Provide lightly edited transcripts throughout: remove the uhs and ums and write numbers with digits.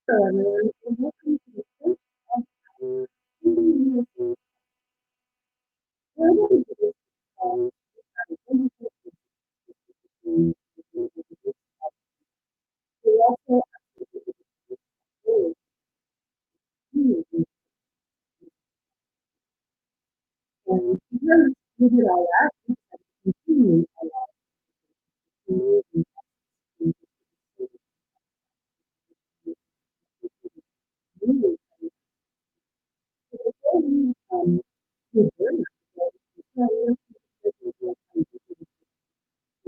Hello, everyone, and welcome to the first podcast in the USA. We're going to this we also and because we did all that, we continue to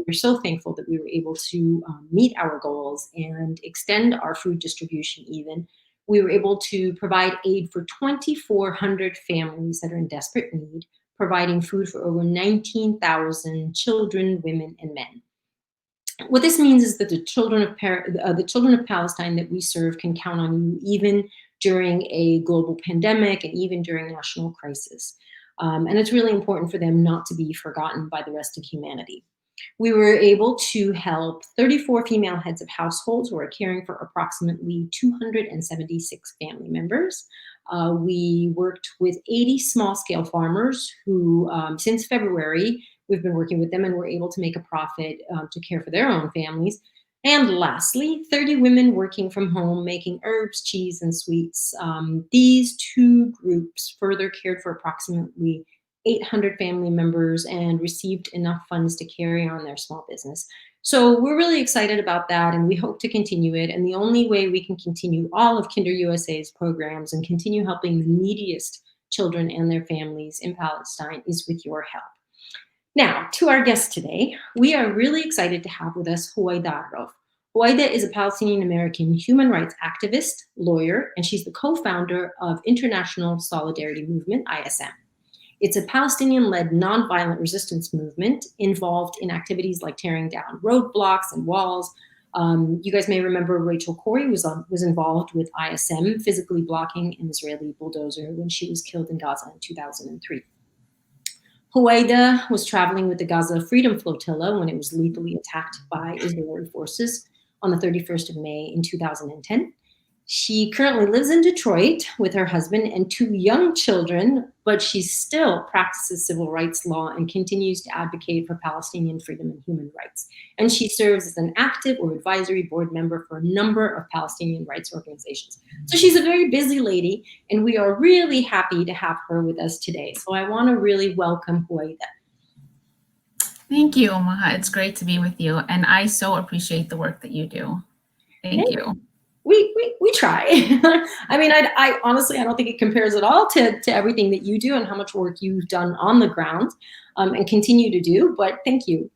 we're so thankful that we were able to meet our goals and extend our food distribution even. We were able to provide aid for 2,400 families that are in desperate need, providing food for over 19,000 children, women, and men. What this means is that the children of Palestine that we serve can count on you even during a global pandemic and even during national crisis. And it's really important for them not to be forgotten by the rest of humanity. We were able to help 34 female heads of households who are caring for approximately 276 family members. We worked with 80 small scale farmers who, since February, we've been working with them and we're able to make a profit to care for their own families. And lastly, 30 women working from home making herbs, cheese, and sweets. These two groups further cared for approximately 800 family members and received enough funds to carry on their small business. So we're really excited about that and we hope to continue it. And the only way we can continue all of Kinder USA's programs and continue helping the neediest children and their families in Palestine is with your help. Now, to our guest today, we are really excited to have with us Huwaida Arraf. Huwaida is a Palestinian American human rights activist, lawyer, and she's the co-founder of International Solidarity Movement, ISM. It's a Palestinian-led nonviolent resistance movement involved in activities like tearing down roadblocks and walls. You guys may remember Rachel Corrie was involved with ISM, physically blocking an Israeli bulldozer when she was killed in Gaza in 2003. Huwaida was traveling with the Gaza Freedom Flotilla when it was lethally attacked by Israeli forces on the 31st of May in 2010. She currently lives in Detroit with her husband and two young children, but she still practices civil rights law and continues to advocate for Palestinian freedom and human rights. And she serves as an active or advisory board member for a number of Palestinian rights organizations. So she's a very busy lady, and we are really happy to have her with us today. So I want to really welcome Huwaida. Thank you, Maha. It's great to be with you, and I so appreciate the work that you do. Thank you. We try. I mean, I honestly, I don't think it compares at all to everything that you do and how much work you've done on the ground and continue to do, but thank you.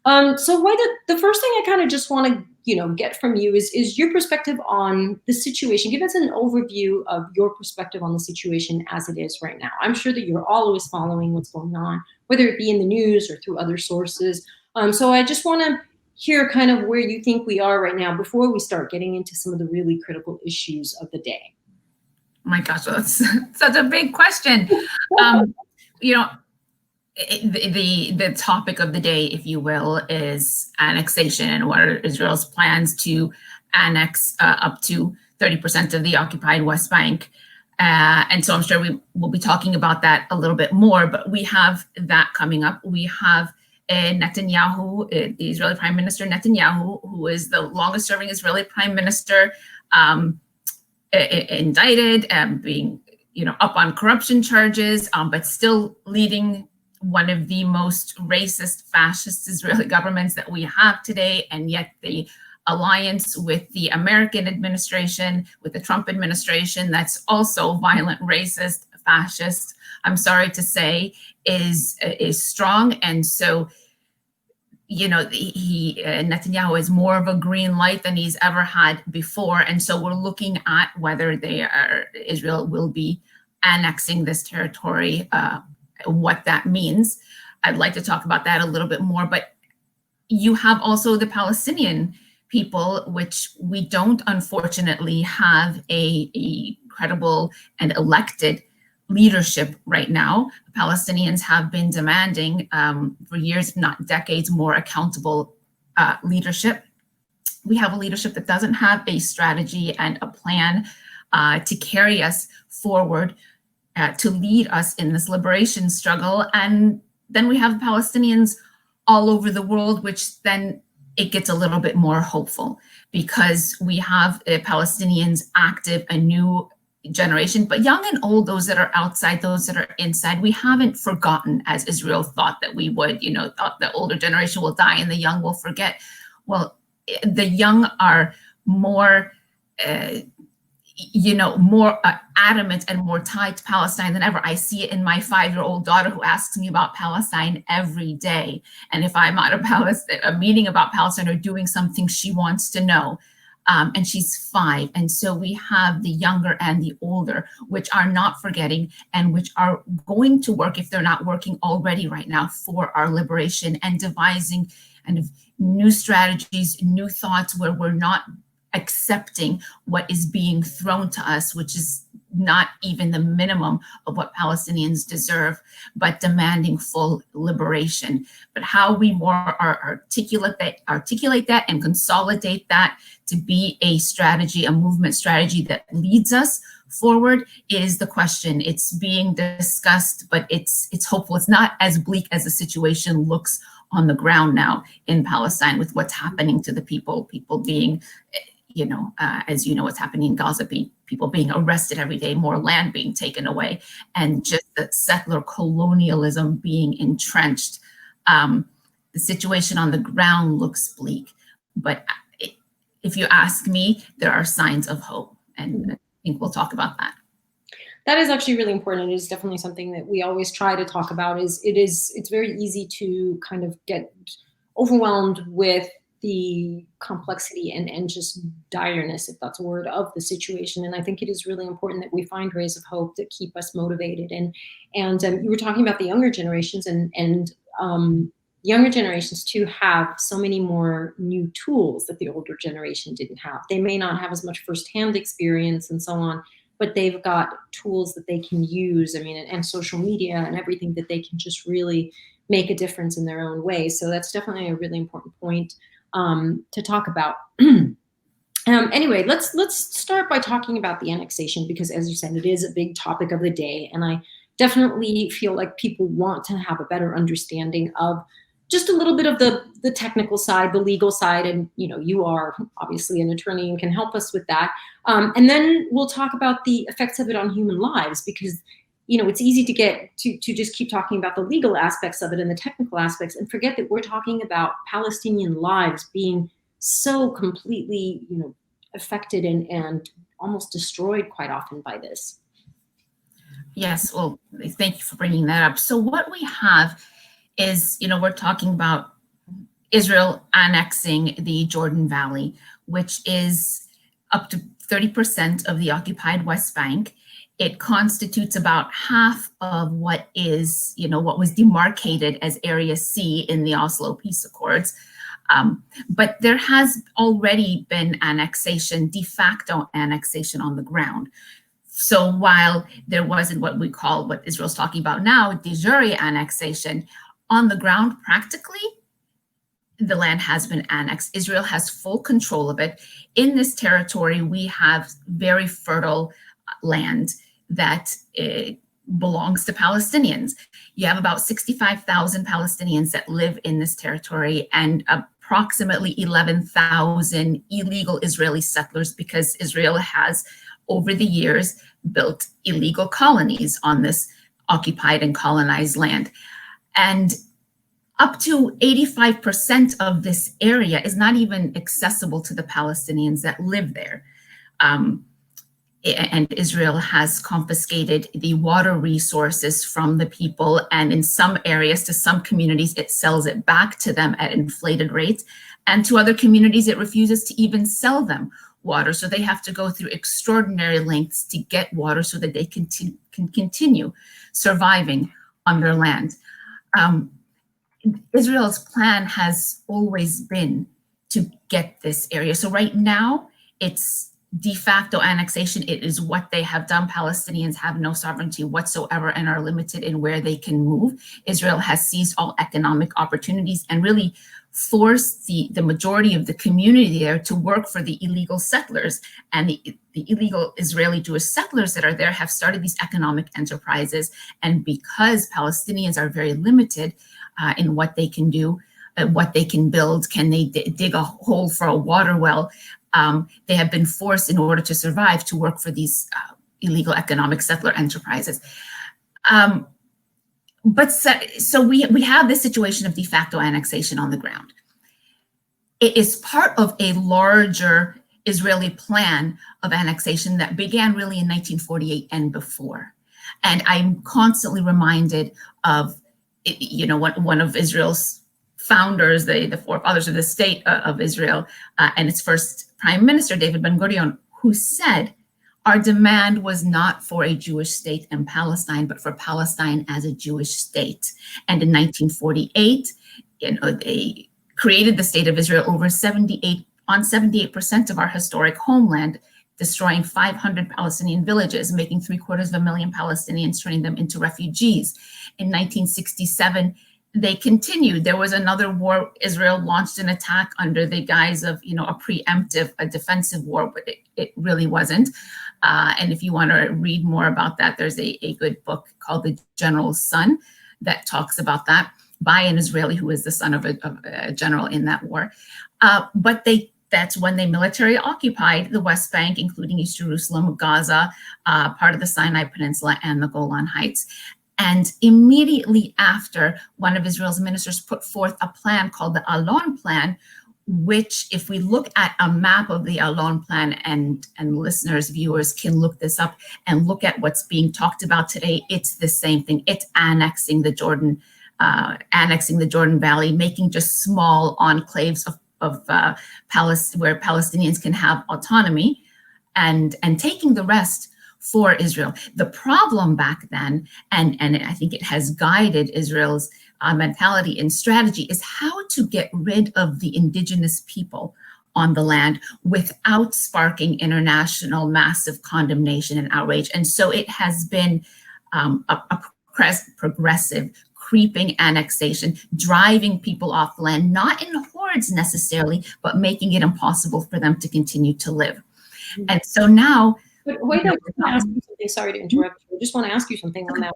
So the first thing I kind of just want to, get from you is your perspective on the situation. Give us an overview of your perspective on the situation as it is right now. I'm sure that you're always following what's going on, whether it be in the news or through other sources. So I just want to hear kind of where you think we are right now before we start getting into some of the really critical issues of the day. Oh my gosh, that's such a big question. The topic of the day, if you will, is annexation and what are Israel's plans to annex up to 30% of the occupied West Bank. And so I'm sure we will be talking about that a little bit more, but we have that coming up. We have Netanyahu, the Israeli Prime Minister Netanyahu, who is the longest serving Israeli Prime Minister, indicted and being, up on corruption charges, but still leading one of the most racist, fascist Israeli governments that we have today. And yet the alliance with the American administration, with the Trump administration, that's also violent, racist, fascist, I'm sorry to say, is strong. And so, Netanyahu is more of a green light than he's ever had before. And so we're looking at whether Israel will be annexing this territory, what that means. I'd like to talk about that a little bit more, but you have also the Palestinian people, which we don't unfortunately have a credible and elected leadership right now. Palestinians have been demanding for years, if not decades, more accountable leadership. we have a leadership that doesn't have a strategy and a plan to carry us forward, to lead us in this liberation struggle. And then we have Palestinians all over the world, which then it gets a little bit more hopeful, because we have Palestinians active, a new generation, but young and old, those that are outside, those that are inside. We haven't forgotten, as Israel thought that we would, thought the older generation will die and the young will forget. Well, the young are more, more adamant and more tied to Palestine than ever. I see it in my 5-year-old daughter, who asks me about Palestine every day. And if I'm at a meeting about Palestine or doing something, she wants to know. And she's 5. And so we have the younger and the older, which are not forgetting and which are going to work, if they're not working already right now, for our liberation and devising kind of new strategies, new thoughts, where we're not accepting what is being thrown to us, which is not even the minimum of what Palestinians deserve, but demanding full liberation. But how we more articulate that and consolidate that to be a strategy, a movement strategy that leads us forward, is the question. It's being discussed, but it's hopeful. It's not as bleak as the situation looks on the ground now in Palestine, with what's happening to the people being, as you know, what's happening in Gaza, people being arrested every day, more land being taken away, and just the settler colonialism being entrenched. The situation on the ground looks bleak, but if you ask me, there are signs of hope, and I think we'll talk about that. That is actually really important. It is definitely something that we always try to talk about. It's very easy to kind of get overwhelmed with the complexity and just direness, if that's a word, of the situation. And I think it is really important that we find rays of hope that keep us motivated. And you were talking about the younger generations, and younger generations too have so many more new tools that the older generation didn't have. They may not have as much firsthand experience and so on, but they've got tools that they can use. I mean, and social media and everything, that they can just really make a difference in their own way. So that's definitely a really important point to talk about. Anyway, let's start by talking about the annexation, because, as you said, it is a big topic of the day, and I definitely feel like people want to have a better understanding of just a little bit of the technical side, the legal side, and you are obviously an attorney and can help us with that. And then we'll talk about the effects of it on human lives, because it's easy to get to just keep talking about the legal aspects of it and the technical aspects, and forget that we're talking about Palestinian lives being so completely, affected and almost destroyed quite often by this. Yes, well, thank you for bringing that up. So what we have is, we're talking about Israel annexing the Jordan Valley, which is up to 30% of the occupied West Bank. It constitutes about half of what is, what was demarcated as Area C in the Oslo Peace Accords. But there has already been annexation, de facto annexation on the ground. So while there wasn't what Israel's talking about now, de jure annexation, on the ground, practically, the land has been annexed. Israel has full control of it. In this territory, we have very fertile land that belongs to Palestinians. You have about 65,000 Palestinians that live in this territory, and approximately 11,000 illegal Israeli settlers, because Israel has, over the years, built illegal colonies on this occupied and colonized land. And up to 85% of this area is not even accessible to the Palestinians that live there. And Israel has confiscated the water resources from the people, and in some areas, to some communities, it sells it back to them at inflated rates, and to other communities, it refuses to even sell them water. So they have to go through extraordinary lengths to get water so that they can continue surviving on their land. Israel's plan has always been to get this area. So right now, it's de facto annexation. It is what they have done. Palestinians have no sovereignty whatsoever and are limited in where they can move. Israel has seized all economic opportunities and really forced the majority of the community there to work for the illegal settlers. And the illegal Israeli Jewish settlers that are there have started these economic enterprises. And because Palestinians are very limited in what they can do, what they can build, can they dig a hole for a water well, they have been forced, in order to survive, to work for these illegal economic settler enterprises. So we have this situation of de facto annexation on the ground. It is part of a larger Israeli plan of annexation that began really in 1948 and before. And I'm constantly reminded of, one of Israel's founders, the forefathers of the state of Israel, and its first prime minister, David Ben-Gurion, who said, our demand was not for a Jewish state in Palestine, but for Palestine as a Jewish state. And in 1948, they created the state of Israel on 78% of our historic homeland, destroying 500 Palestinian villages, making 750,000 Palestinians, turning them into refugees. In 1967, they continued. There was another war. Israel launched an attack under the guise of, a defensive war, but it really wasn't. And if you want to read more about that, there's a good book called The General's Son that talks about that, by an Israeli who is the son of a general in that war. But that's when they military occupied the West Bank, including East Jerusalem, Gaza, part of the Sinai Peninsula, and the Golan Heights. And immediately after, one of Israel's ministers put forth a plan called the Alon Plan, which, if we look at a map of the Alon Plan, and listeners, viewers can look this up and look at what's being talked about today, it's the same thing. It's annexing the Jordan Valley, making just small enclaves of where Palestinians can have autonomy, and taking the rest for Israel. The problem back then, and I think it has guided Israel's mentality and strategy, is how to get rid of the indigenous people on the land without sparking international massive condemnation and outrage. And so it has been a progressive, creeping annexation, driving people off the land, not in hordes necessarily, but making it impossible for them to continue to live. And so now, but wait, I want to ask you something. Sorry to interrupt you. I just want to ask you something on that.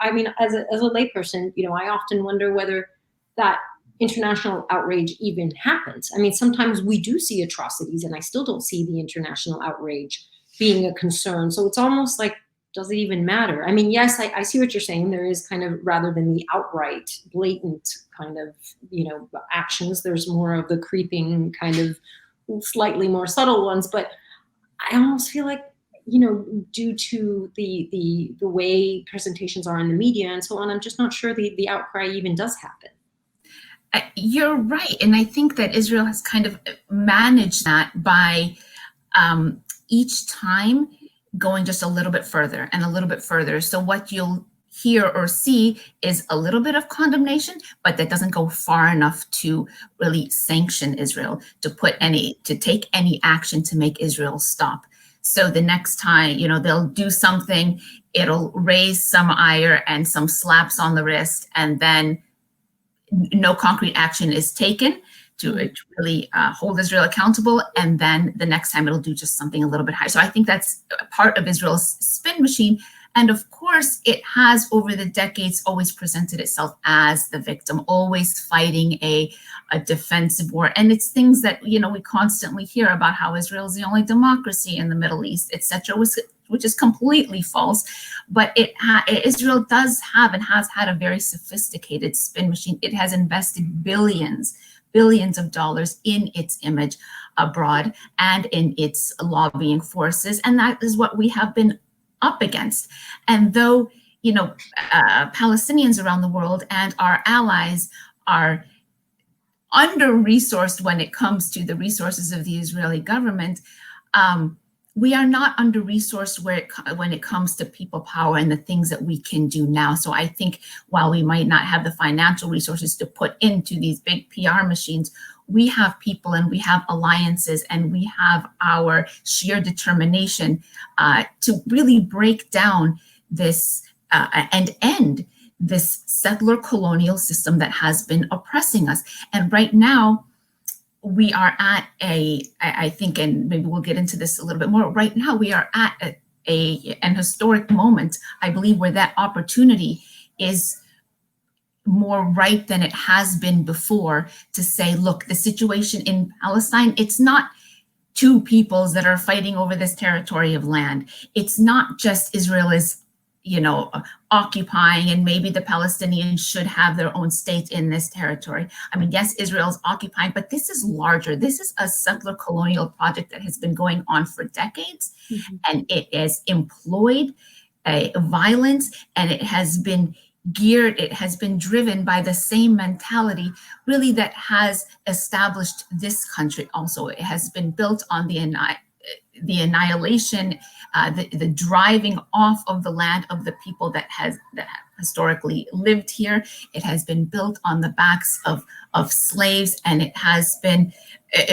I mean, as a layperson, I often wonder whether that international outrage even happens. I mean, sometimes we do see atrocities, and I still don't see the international outrage being a concern. So it's almost like, does it even matter? I mean, yes, I see what you're saying. There is kind of, rather than the outright, blatant kind of, actions, there's more of the creeping kind of slightly more subtle ones. But I almost feel like, due to the way presentations are in the media and so on, I'm just not sure the outcry even does happen. You're right. And I think that Israel has kind of managed that by each time going just a little bit further and a little bit further. So what you'll hear or see is a little bit of condemnation, but that doesn't go far enough to really sanction Israel, to take any action to make Israel stop. So the next time, they'll do something, it'll raise some ire and some slaps on the wrist, and then no concrete action is taken to really hold Israel accountable. And then the next time it'll do just something a little bit higher. So I think that's part of Israel's spin machine. And of course, it has, over the decades, always presented itself as the victim, always fighting a defensive war. And it's things that, we constantly hear about, how Israel is the only democracy in the Middle East, etc., which is completely false. But Israel does have and has had a very sophisticated spin machine. It has invested billions of dollars in its image abroad and in its lobbying forces. And that is what we have been up against. And though, Palestinians around the world and our allies are under-resourced when it comes to the resources of the Israeli government, we are not under-resourced when it comes to people power and the things that we can do now. So I think while we might not have the financial resources to put into these big PR machines, we have people and we have alliances and we have our sheer determination to really break down this and end this settler colonial system that has been oppressing us. And right now, we are at I think, and maybe we'll get into this a little bit more, right now we are at an historic moment, I believe, where that opportunity is more ripe than it has been before to say, look, the situation in Palestine, it's not two peoples that are fighting over this territory of land. It's not just Israel is, occupying, and maybe the Palestinians should have their own state in this territory. I mean, yes, Israel's occupying, but this is larger. This is a settler colonial project that has been going on for decades, and it has employed violence, and it has been driven by the same mentality, really, that has established this country also. It has been built on the annihilation, the driving off of the land of the people that have historically lived here. It has been built on the backs of slaves, and it has been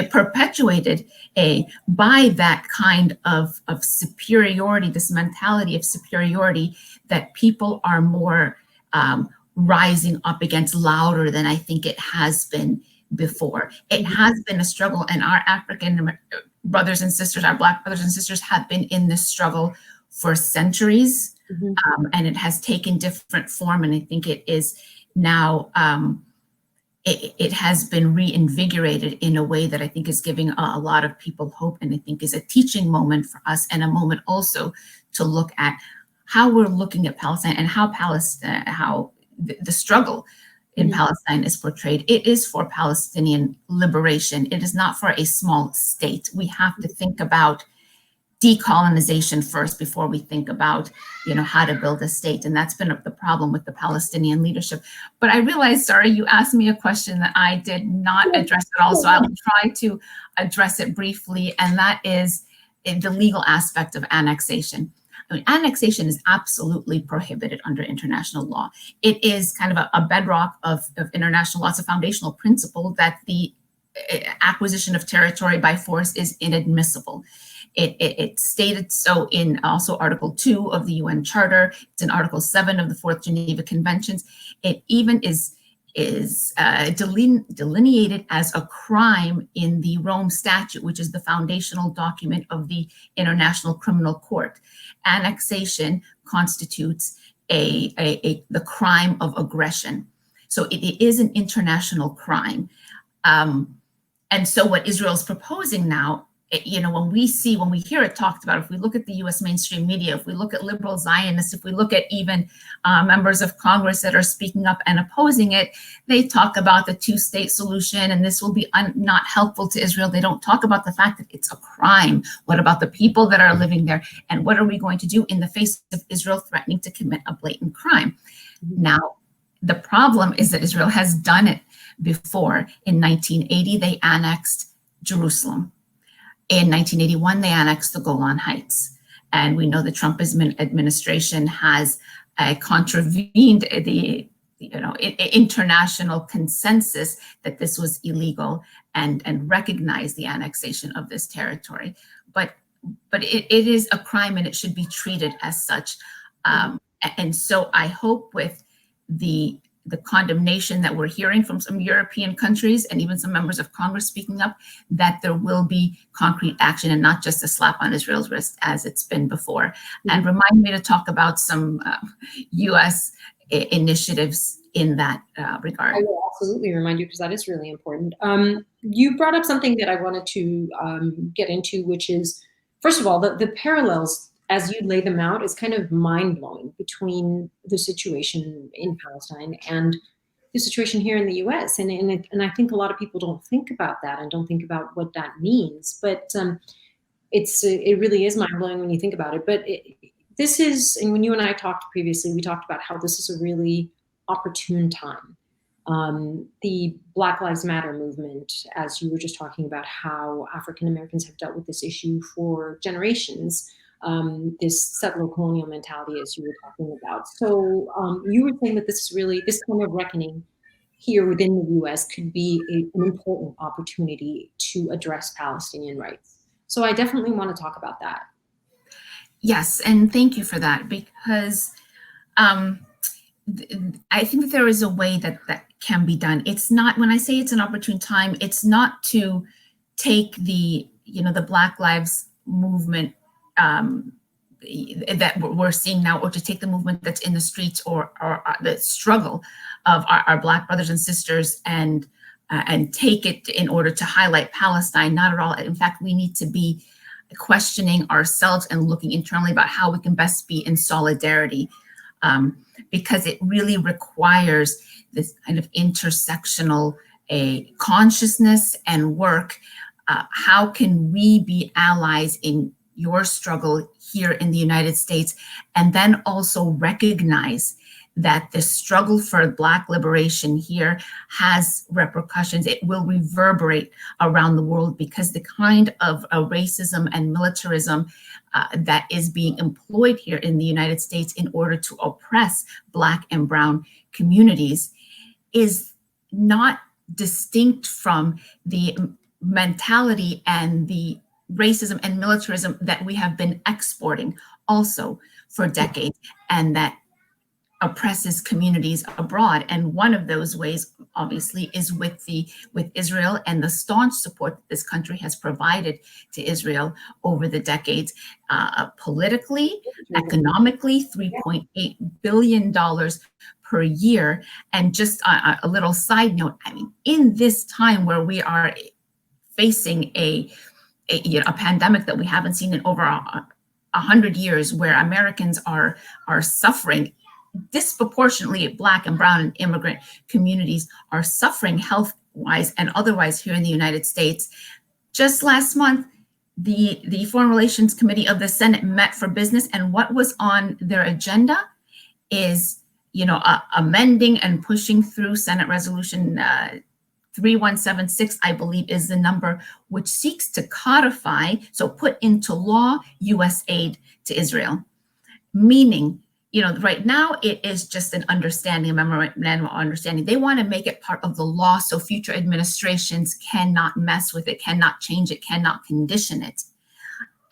perpetuated by that kind of superiority, this mentality of superiority that people are more rising up against, louder than I think it has been before. It has been a struggle, and our African brothers and sisters, our Black brothers and sisters, have been in this struggle for centuries, and it has taken different form. And I think it is now, it has been reinvigorated in a way that I think is giving a lot of people hope, and I think is a teaching moment for us, and a moment also to look at how we're looking at Palestine, and how the struggle in Palestine is portrayed. It is for Palestinian liberation. It is not for a small state. We have to think about decolonization first before we think about, how to build a state. And that's been the problem with the Palestinian leadership. But I realized, Sarah, you asked me a question that I did not address at all. So I will try to address it briefly. And that is the legal aspect of annexation. I mean, annexation is absolutely prohibited under international law. It is kind of a bedrock of international law. It's a foundational principle that the acquisition of territory by force is inadmissible. It's stated so in also Article 2 of the UN Charter. It's in Article 7 of the Fourth Geneva Conventions. It even is delineated as a crime in the Rome Statute, which is the foundational document of the International Criminal Court. Annexation constitutes the crime of aggression. So it is an international crime. And so what Israel is proposing now, when we hear it talked about, if we look at the US mainstream media, if we look at liberal Zionists, if we look at even members of Congress that are speaking up and opposing it, they talk about the two-state solution, and this will be not helpful to Israel. They don't talk about the fact that it's a crime. What about the people that are living there? And what are we going to do in the face of Israel threatening to commit a blatant crime? Now, the problem is that Israel has done it before. In 1980, they annexed Jerusalem. In 1981, they annexed the Golan Heights. And we know the Trump administration has contravened the international consensus that this was illegal, and recognized the annexation of this territory. But it is a crime, and it should be treated as such. And so I hope with the condemnation that we're hearing from some European countries, and even some members of Congress speaking up, that there will be concrete action, and not just a slap on Israel's wrist as it's been before. And remind me to talk about some US initiatives in that regard. I will absolutely remind you, because that is really important. You brought up something that I wanted to get into, which is, first of all, the parallels as you lay them out is kind of mind-blowing between the situation in Palestine and the situation here in the US. And I think a lot of people don't think about that, and don't think about what that means. But it really is mind-blowing when you think about it. But this is, and when you and I talked previously, we talked about how this is a really opportune time. The Black Lives Matter movement, as you were just talking about, how African Americans have dealt with this issue for generations. This settler colonial mentality, as you were talking about. So you were saying that this kind of reckoning here within the US could be an important opportunity to address Palestinian rights. So I definitely want to talk about that. Yes, and thank you for that, because I think that there is a way that that can be done. It's not, when I say it's an opportune time, it's not to take the, the Black Lives Movement that we're seeing now, or to take the movement that's in the streets, or the struggle of our Black brothers and sisters, and take it in order to highlight Palestine. Not at all. In fact, we need to be questioning ourselves and looking internally about how we can best be in solidarity, because it really requires this kind of intersectional consciousness and work. How can we be allies in your struggle here in the United States, and then also recognize that the struggle for Black liberation here has repercussions. It will reverberate around the world, because the kind of racism and militarism that is being employed here in the United States in order to oppress Black and Brown communities is not distinct from the mentality and the racism and militarism that we have been exporting also for decades, and that oppresses communities abroad. And one of those ways, obviously, is with Israel and the staunch support that this country has provided to Israel over the decades, politically, economically, $3.8 billion per year. And just a little side note, I mean, in this time where we are facing a pandemic that we haven't seen in over 100 years, where Americans are suffering disproportionately, Black and Brown and immigrant communities are suffering health-wise and otherwise here in the United States. Just last month, the Foreign Relations Committee of the Senate met for business, and what was on their agenda is, amending and pushing through Senate Resolution 3176, I believe is the number, which seeks to codify, so put into law, U.S. aid to Israel. Meaning, right now it is just an understanding, a memorandum of understanding. They want to make it part of the law so future administrations cannot mess with it, cannot change it, cannot condition it.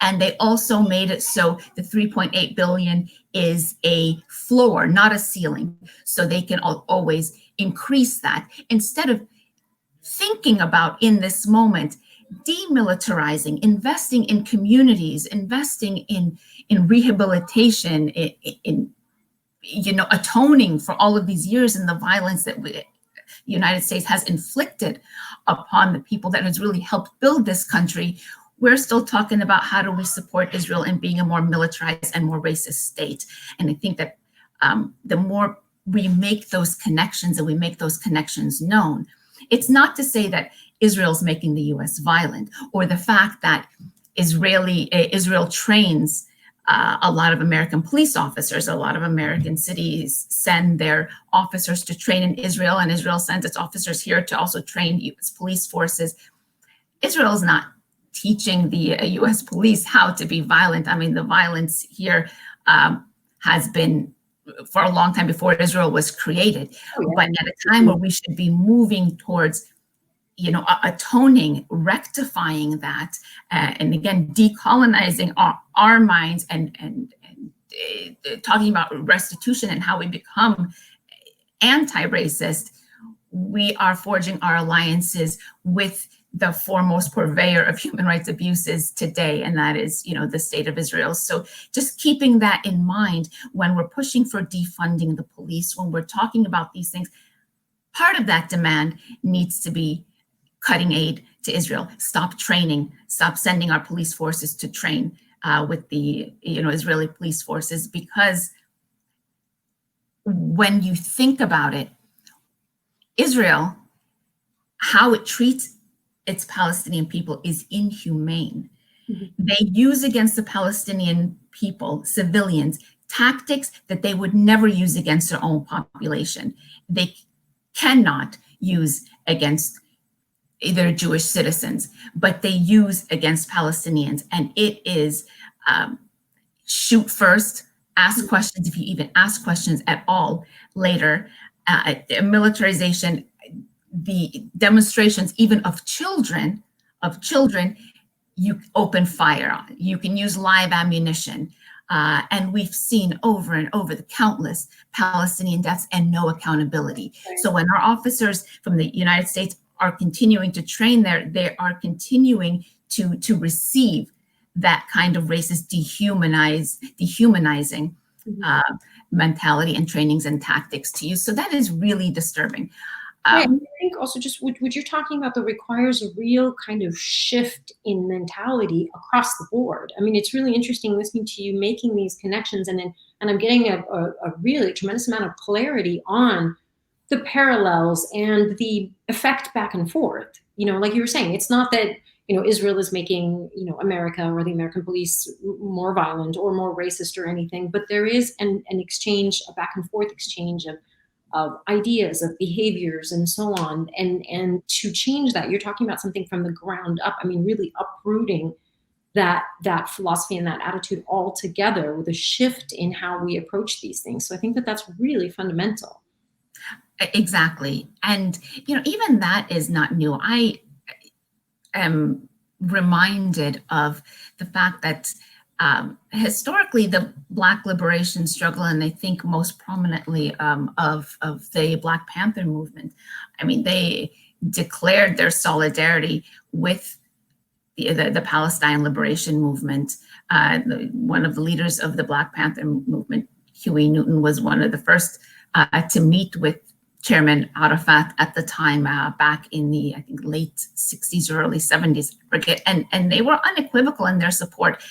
And they also made it so the 3.8 billion is a floor, not a ceiling. So they can always increase that, instead of thinking about, in this moment, demilitarizing, investing in communities, investing in rehabilitation, in atoning for all of these years and the violence that the United States has inflicted upon the people that has really helped build this country. We're still talking about how do we support Israel in being a more militarized and more racist state. And I think that the more we make those connections and we make those connections known, it's not to say that Israel's making the U.S. violent, or the fact that Israel trains a lot of American police officers. A lot of American cities send their officers to train in Israel, and Israel sends its officers here to also train U.S. police forces. Israel is not teaching the U.S. police how to be violent. I mean, the violence here has been for a long time before Israel was created. Oh, yeah. But at a time where we should be moving towards, atoning, rectifying that, and again, decolonizing our minds, and talking about restitution and how we become anti-racist, we are forging our alliances with the foremost purveyor of human rights abuses today, and that is, the state of Israel. So just keeping that in mind when we're pushing for defunding the police, when we're talking about these things, part of that demand needs to be cutting aid to Israel. Stop training, stop sending our police forces to train with the Israeli police forces, because when you think about it, Israel, how it treats its Palestinian people is inhumane. Mm-hmm. They use against the Palestinian people, civilians, tactics that they would never use against their own population. They cannot use against their Jewish citizens, but they use against Palestinians. And it is shoot first, ask questions, if you even ask questions at all later, militarization, the demonstrations even of children, you open fire on. You can use live ammunition. And we've seen over and over the countless Palestinian deaths and no accountability. Right. So when our officers from the United States are continuing to train there, they are continuing to receive that kind of racist, dehumanizing mentality and trainings and tactics to use. So that is really disturbing. Right. I think also just what you're talking about, that requires a real kind of shift in mentality across the board. I mean, it's really interesting listening to you making these connections, and I'm getting a really tremendous amount of clarity on the parallels and the effect back and forth. Like you were saying, it's not that Israel is making America or the American police more violent or more racist or anything, but there is an exchange, a back and forth exchange of ideas, of behaviors, and so on. And to change that, you're talking about something from the ground up. I mean, really uprooting that philosophy and that attitude altogether, with a shift in how we approach these things. So I think that that's really fundamental. Exactly. And, even that is not new. I am reminded of the fact that historically, the Black liberation struggle, and I think most prominently of the Black Panther movement, I mean, they declared their solidarity with the Palestine liberation movement. One of the leaders of the Black Panther movement, Huey Newton, was one of the first to meet with Chairman Arafat at the time, back in the, I think, late 60s or early 70s. And they were unequivocal in their support,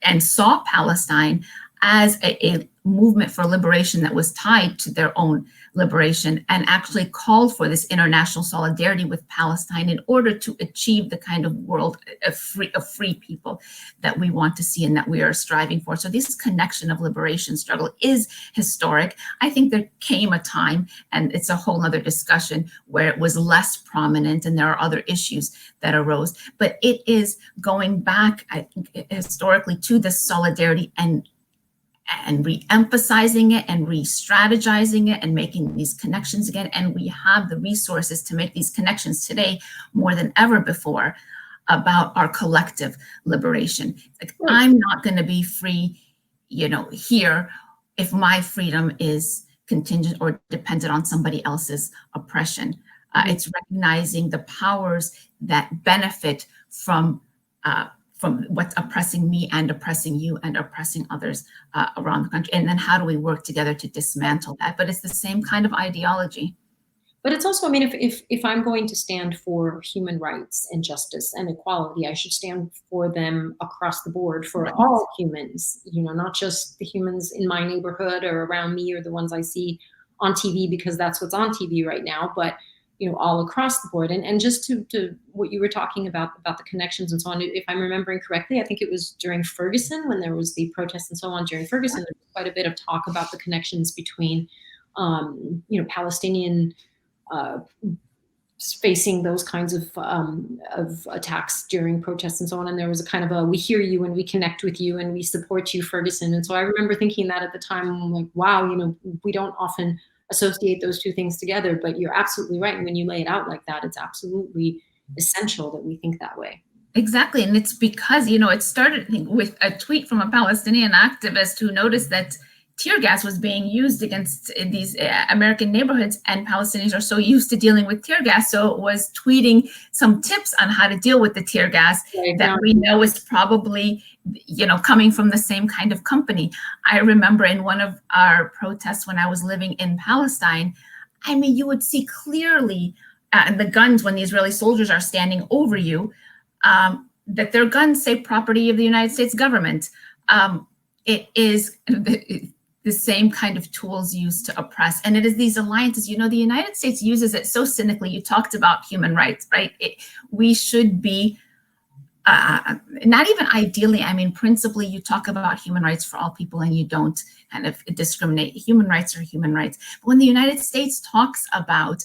and saw Palestine as a movement for liberation that was tied to their own liberation, and actually called for this international solidarity with Palestine in order to achieve the kind of world of free people that we want to see and that we are striving for. So this connection of liberation struggle is historic. I think there came a time, and it's a whole other discussion, where it was less prominent and there are other issues that arose. But it is going back, I think, historically, to this solidarity and re-emphasizing it and re-strategizing it and making these connections again. And we have the resources to make these connections today more than ever before about our collective liberation. Like, I'm not going to be free, here if my freedom is contingent or dependent on somebody else's oppression. It's recognizing the powers that benefit from what's oppressing me and oppressing you and oppressing others around the country. And then how do we work together to dismantle that? But it's the same kind of ideology. But it's also, I mean, if I'm going to stand for human rights and justice and equality, I should stand for them across the board for all humans, not just the humans in my neighborhood or around me or the ones I see on TV because that's what's on TV right now, but all across the board. And just to what you were talking about the connections and so on, if I'm remembering correctly, I think it was during Ferguson, when there was the protests and so on during Ferguson, there was quite a bit of talk about the connections between, Palestinian facing those kinds of attacks during protests and so on. And there was a kind of we hear you and we connect with you and we support you, Ferguson. And so I remember thinking that at the time, I'm like, wow, we don't often associate those two things together, but you're absolutely right. And when you lay it out like that, it's absolutely essential that we think that way. Exactly. And it's because, it started with a tweet from a Palestinian activist who noticed that tear gas was being used against these American neighborhoods, and Palestinians are so used to dealing with tear gas. So it was tweeting some tips on how to deal with the tear gas that we know is probably, coming from the same kind of company. I remember in one of our protests when I was living in Palestine, I mean, you would see clearly the guns when the Israeli soldiers are standing over you, that their guns say property of the United States government. It is the same kind of tools used to oppress. And it is these alliances, the United States uses it so cynically. You talked about human rights, right? We should be, not even ideally, I mean, principally, you talk about human rights for all people and you don't kind of discriminate. Human rights are human rights. But when the United States talks about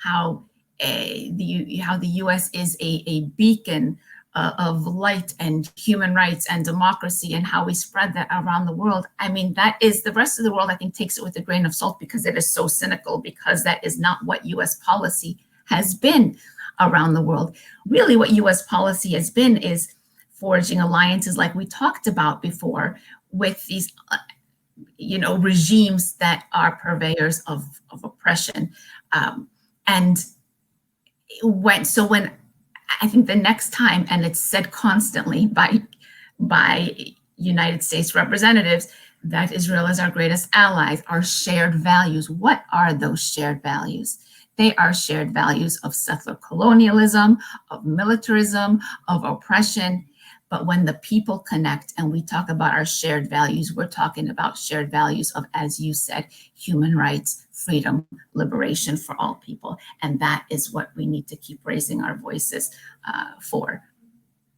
how the US is a beacon of light and human rights and democracy, and how we spread that around the world, I mean, that is, the rest of the world, I think, takes it with a grain of salt because it is so cynical, because that is not what US policy has been around the world. Really, what US policy has been is forging alliances like we talked about before with these regimes that are purveyors of oppression. And when I think the next time, and it's said constantly by United States representatives, that Israel is our greatest allies, our shared values. What are those shared values? They are shared values of settler colonialism, of militarism, of oppression. But when the people connect and we talk about our shared values, we're talking about shared values of, as you said, human rights, freedom, liberation for all people. And that is what we need to keep raising our voices for.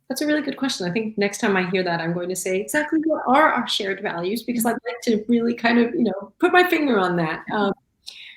That's a really good question. I think next time I hear that, I'm going to say exactly what are our shared values, because I'd like to really kind of, put my finger on that.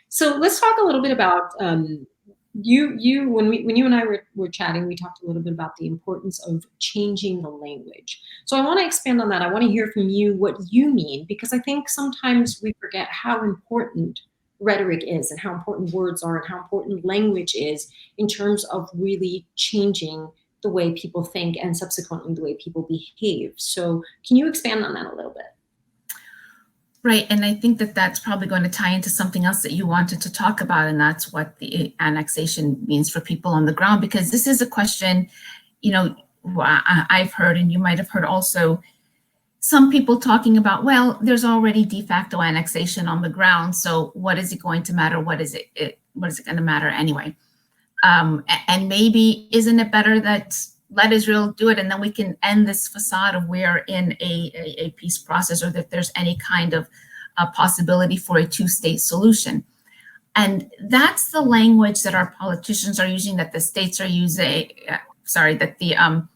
So let's talk a little bit about when you and I were chatting, we talked a little bit about the importance of changing the language. So I want to expand on that. I want to hear from you what you mean, because I think sometimes we forget how important rhetoric is and how important words are and how important language is in terms of really changing the way people think and subsequently the way people behave. So can you expand on that a little bit? Right, and I think that that's probably going to tie into something else that you wanted to talk about, and that's what the annexation means for people on the ground, because this is a question, I've heard, and you might have heard also, some people talking about, well, there's already de facto annexation on the ground, so what is it going to matter? What is it going to matter anyway? And maybe isn't it better that let Israel do it, and then we can end this facade of we're in a peace process, or that there's any kind of possibility for a two-state solution. And that's the language that our politicians are using, that the states are using, that the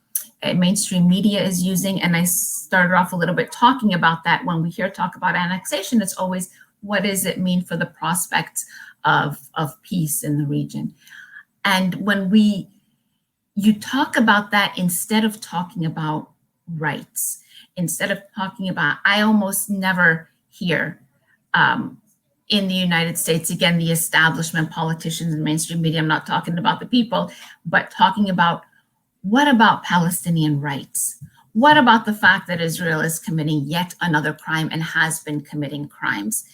mainstream media is using. And I started off a little bit talking about that. When we hear talk about annexation, it's always, what does it mean for the prospects of peace in the region? And when you talk about that, instead of talking about rights, instead of talking about, I almost never hear in the United States, again, the establishment, politicians and mainstream media, I'm not talking about the people, but talking about, what about Palestinian rights? What about the fact that Israel is committing yet another crime and has been committing crimes?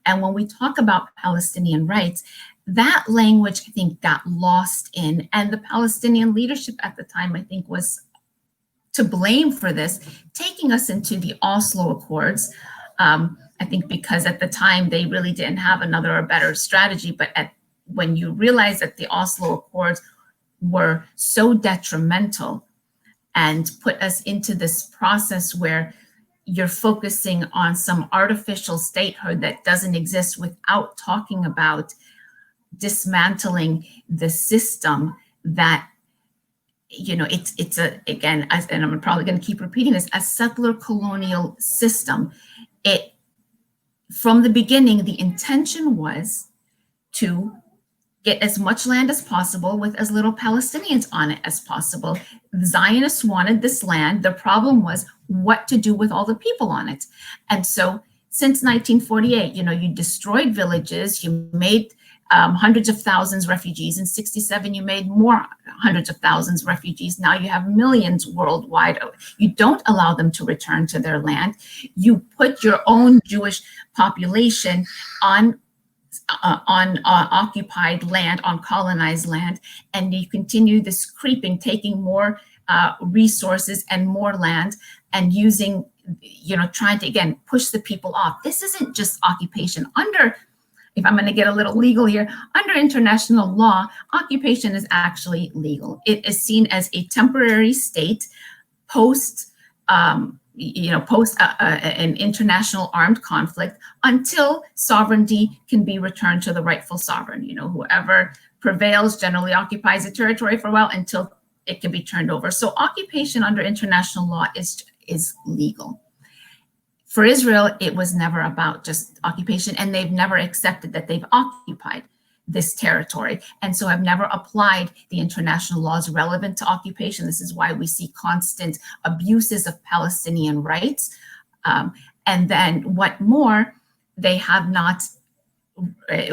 And when we talk about Palestinian rights, that language, I think, got lost in, and the Palestinian leadership at the time, I think, was to blame for this, taking us into the Oslo Accords. I think because at the time they really didn't have another or better strategy, but when you realize that the Oslo Accords were so detrimental and put us into this process where you're focusing on some artificial statehood that doesn't exist, without talking about dismantling the system that, it's again, and I'm probably going to keep repeating this, a settler colonial system. From the beginning, the intention was to get as much land as possible with as little Palestinians on it as possible. The Zionists wanted this land. The problem was what to do with all the people on it. And so since 1948, you destroyed villages, you made hundreds of thousands refugees. In 67, you made more hundreds of thousands refugees. Now you have millions worldwide. You don't allow them to return to their land. You put your own Jewish population on occupied land, on colonized land, and you continue this creeping, taking more resources and more land, and using, trying to, again, push the people off. This isn't just occupation. If I'm going to get a little legal here, under international law, occupation is actually legal. It is seen as a temporary state post an international armed conflict, until sovereignty can be returned to the rightful sovereign. Whoever prevails generally occupies a territory for a while until it can be turned over. So occupation under international law is legal. For Israel, it was never about just occupation, and they've never accepted that they've occupied this territory, and so have never applied the international laws relevant to occupation. This is why we see constant abuses of Palestinian rights. And then what more, they have not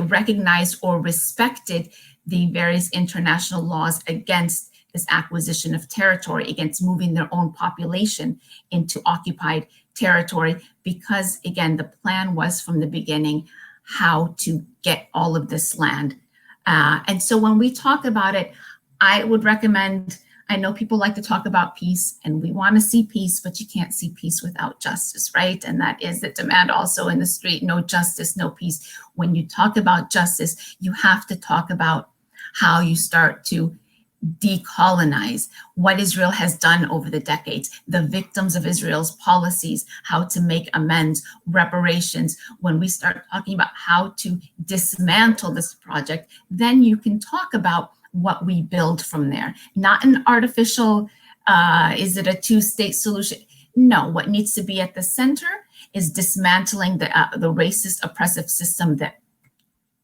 recognized or respected the various international laws against this acquisition of territory, against moving their own population into occupied territory, because again, the plan was from the beginning how to get all of this land. And so when we talk about it, I would recommend, I know people like to talk about peace and we want to see peace, but you can't see peace without justice, right? And that is the demand also in the street: no justice, no peace. When you talk about justice, you have to talk about how you start to decolonize what Israel has done over the decades, the victims of Israel's policies, how to make amends, reparations. When we start talking about how to dismantle this project, then you can talk about what we build from there. Not an artificial, is it a two-state solution? No, what needs to be at the center is dismantling the racist, oppressive system that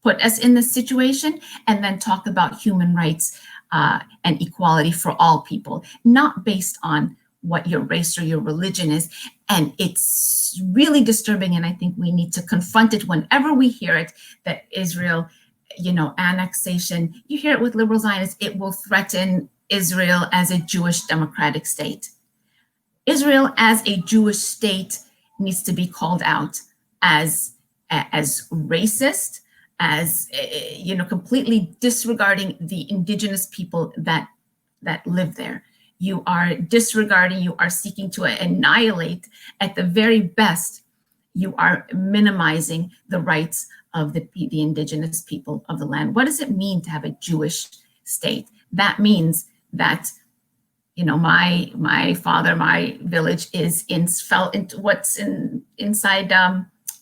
put us in this situation, and then talk about human rights and equality for all people, not based on what your race or your religion is. And it's really disturbing, and I think we need to confront it whenever we hear it, that Israel, annexation, you hear it with liberal Zionists, it will threaten Israel as a Jewish democratic state. Israel as a Jewish state needs to be called out as racist, as completely disregarding the indigenous people that live there. You are disregarding, you are seeking to annihilate. At the very best, you are minimizing the rights of the indigenous people of the land. What does it mean to have a Jewish state? That means that my father, my village is fell into inside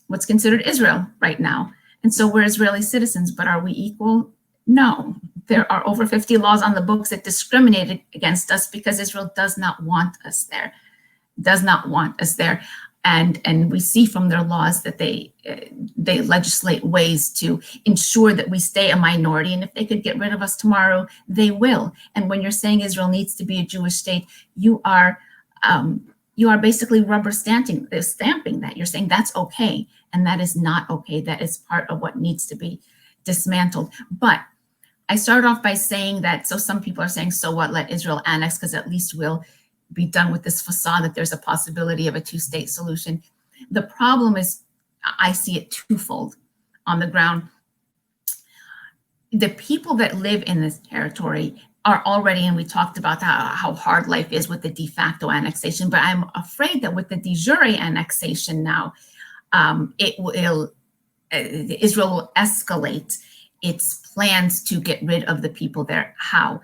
what's considered Israel right now. And so we're Israeli citizens, but are we equal? No. There are over 50 laws on the books that discriminate against us because Israel does not want us there, And we see from their laws that they legislate ways to ensure that we stay a minority. And if they could get rid of us tomorrow, they will. And when you're saying Israel needs to be a Jewish state, you are basically rubber stamping that. You're saying that's okay. And that is not okay. That is part of what needs to be dismantled. But I start off by saying that, so some people are saying, so what, let Israel annex, because at least we'll be done with this facade that there's a possibility of a two-state solution. The problem is, I see it twofold on the ground. The people that live in this territory are already, and we talked about how hard life is with the de facto annexation, but I'm afraid that with the de jure annexation now, Israel will escalate its plans to get rid of the people there. How?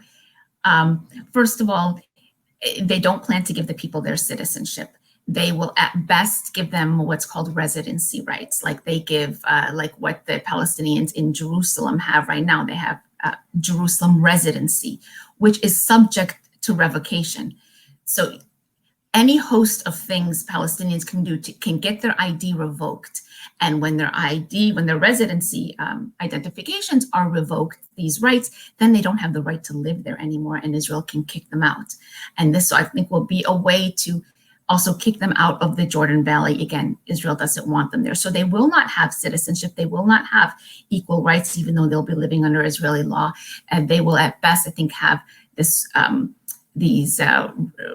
First of all, they don't plan to give the people their citizenship. They will at best give them what's called residency rights, like they give, like what the Palestinians in Jerusalem have right now. They have Jerusalem residency, which is subject to revocation. So any host of things Palestinians can do can get their ID revoked. And when their residency identifications are revoked, these rights, then they don't have the right to live there anymore, and Israel can kick them out. And this, I think, will be a way to also kick them out of the Jordan Valley. Again, Israel doesn't want them there. So they will not have citizenship. They will not have equal rights, even though they'll be living under Israeli law. And they will at best, I think, have these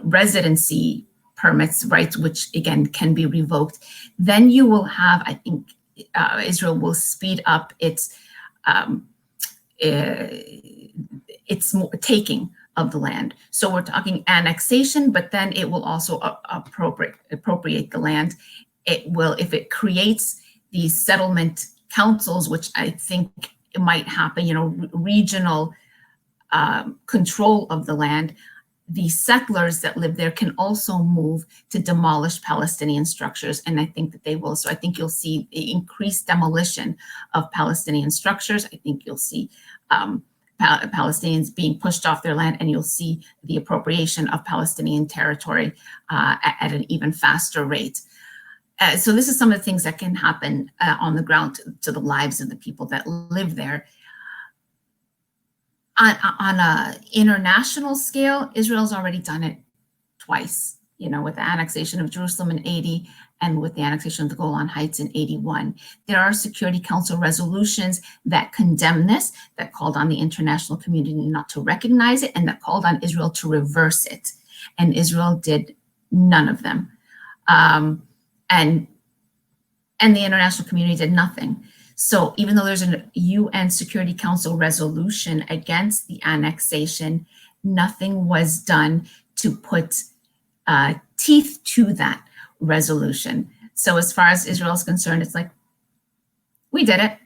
residency permits, rights, which again can be revoked. Then you will have, I think, Israel will speed up its taking of the land. So we're talking annexation, but then it will also appropriate the land. It will, if it creates these settlement councils, which I think it might happen, regional control of the land, the settlers that live there can also move to demolish Palestinian structures, and I think that they will. So I think you'll see the increased demolition of Palestinian structures. I think you'll see Palestinians being pushed off their land, and you'll see the appropriation of Palestinian territory at an even faster rate. So this is some of the things that can happen on the ground to the lives of the people that live there. On an international scale, Israel's already done it twice, with the annexation of Jerusalem in 80 and with the annexation of the Golan Heights in 81. There are Security Council resolutions that condemn this, that called on the international community not to recognize it, and that called on Israel to reverse it. And Israel did none of them. and the international community did nothing. So even though there's a UN Security Council resolution against the annexation, nothing was done to put teeth to that resolution. So as far as Israel is concerned, it's like, we did it.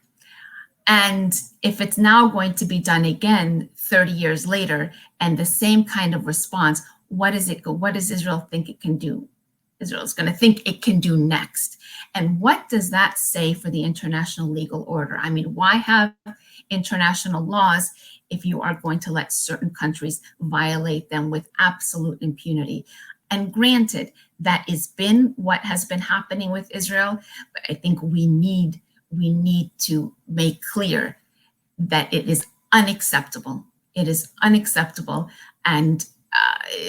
And if it's now going to be done again 30 years later and the same kind of response, what does Israel think it can do? Israel's going to think it can do next. And what does that say for the international legal order? I mean, why have international laws if you are going to let certain countries violate them with absolute impunity? And granted, that has been what has been happening with Israel, but I think we need to make clear that it is unacceptable. It is unacceptable. And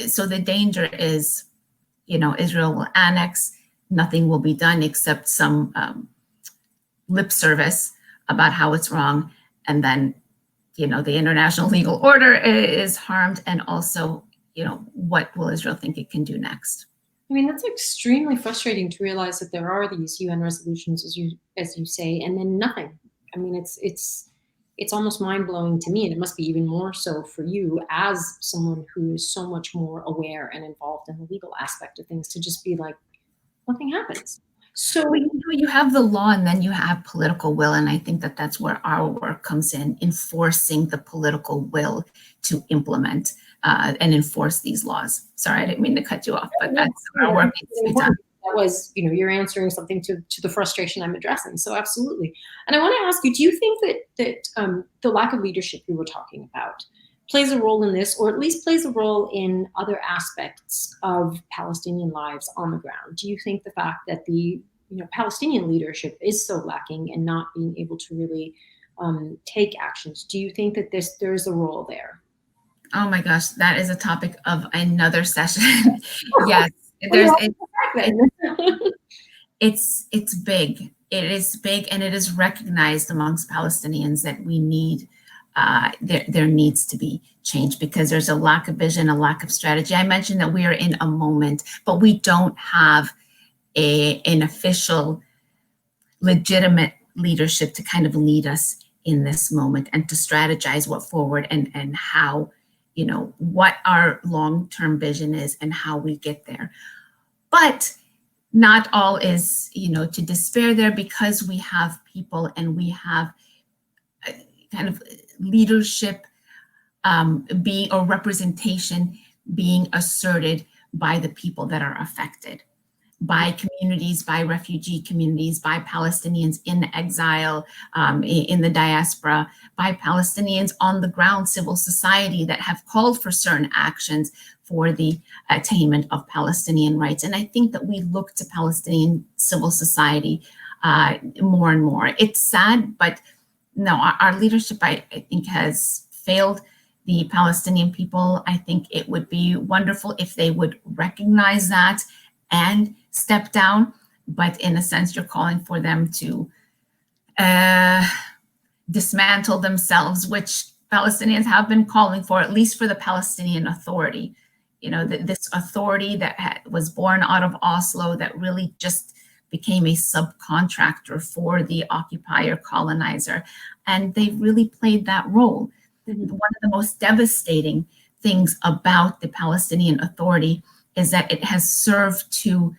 so the danger is, Israel will annex, nothing will be done except some lip service about how it's wrong. And then, the international legal order is harmed. And also, what will Israel think it can do next? I mean, that's extremely frustrating to realize that there are these UN resolutions, as you say, and then nothing. I mean, it's almost mind-blowing to me, and it must be even more so for you as someone who is so much more aware and involved in the legal aspect of things, to just be like, nothing happens. So you have the law and then you have political will, and I think that that's where our work comes in, enforcing the political will to implement and enforce these laws. Sorry, I didn't mean to cut you off, but that's our work needs to be done. That was, you're answering something to the frustration I'm addressing. So absolutely. And I want to ask you, do you think that the lack of leadership you were talking about plays a role in this, or at least plays a role in other aspects of Palestinian lives on the ground? Do you think the fact that the Palestinian leadership is so lacking and not being able to really take actions, do you think that there's a role there? Oh my gosh, that is a topic of another session. Yes, it's big. It is big, and it is recognized amongst Palestinians that we need there needs to be change, because there's a lack of vision, a lack of strategy. I mentioned that we are in a moment, but we don't have an official, legitimate leadership to kind of lead us in this moment and to strategize what forward and how, what our long-term vision is and how we get there. But not all is, to despair there, because we have people and we have kind of leadership being, or representation being asserted by the people that are affected, by communities, by refugee communities, by Palestinians in exile, in the diaspora, by Palestinians on the ground, civil society that have called for certain actions for the attainment of Palestinian rights. And I think that we look to Palestinian civil society more and more. It's sad, but no, our leadership, I think, has failed the Palestinian people. I think it would be wonderful if they would recognize that and step down, but in a sense, you're calling for them to dismantle themselves, which Palestinians have been calling for, at least for the Palestinian Authority. This authority that was born out of Oslo, that really just became a subcontractor for the occupier colonizer. And they really played that role. Mm-hmm. One of the most devastating things about the Palestinian Authority is that it has served to